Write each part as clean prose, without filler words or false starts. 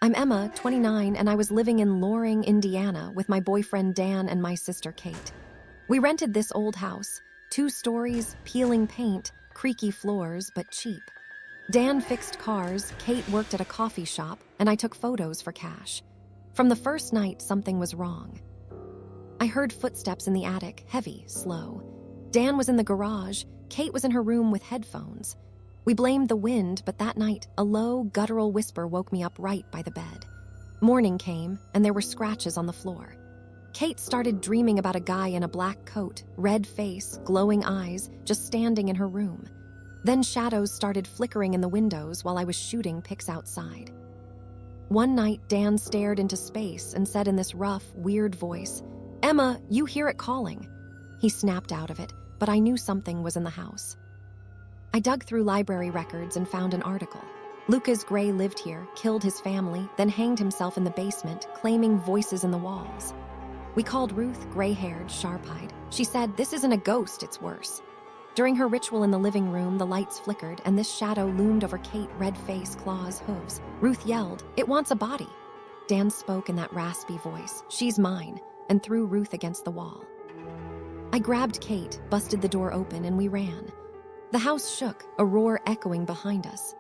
I'm Emma, 29, and I was living in Loring, Indiana with my boyfriend Dan and my sister Kate. We rented this old house, 2 stories, peeling paint, creaky floors, but cheap. Dan fixed cars, Kate worked at a coffee shop, and I took photos for cash. From the first night, something was wrong. I heard footsteps in the attic, heavy, slow. Dan was in the garage, Kate was in her room with headphones. We blamed the wind, but that night, a low, guttural whisper woke me up right by the bed. Morning came, and there were scratches on the floor. Kate started dreaming about a guy in a black coat, red face, glowing eyes, just standing in her room. Then shadows started flickering in the windows while I was shooting pics outside. One night, Dan stared into space and said in this rough, weird voice, "Emma, you hear it calling." He snapped out of it, but I knew something was in the house. I dug through library records and found an article. Lucas Gray lived here, killed his family, then hanged himself in the basement, claiming voices in the walls. We called Ruth, gray-haired, sharp-eyed. She said, "This isn't a ghost, it's worse." During her ritual in the living room, the lights flickered, and this shadow loomed over Kate, red face, claws, hooves. Ruth yelled, "It wants a body." Dan spoke in that raspy voice, "She's mine," and threw Ruth against the wall. I grabbed Kate, busted the door open, and we ran. The house shook, a roar echoing behind us.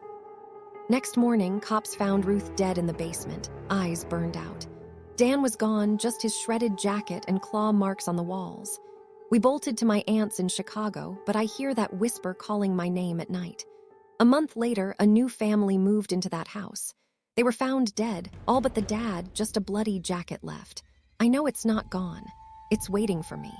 Next morning, cops found Ruth dead in the basement, eyes burned out. Dan was gone, just his shredded jacket and claw marks on the walls. We bolted to my aunt's in Chicago, but I hear that whisper calling my name at night. A month later, a new family moved into that house. They were found dead, all but the dad, just a bloody jacket left. I know it's not gone. It's waiting for me.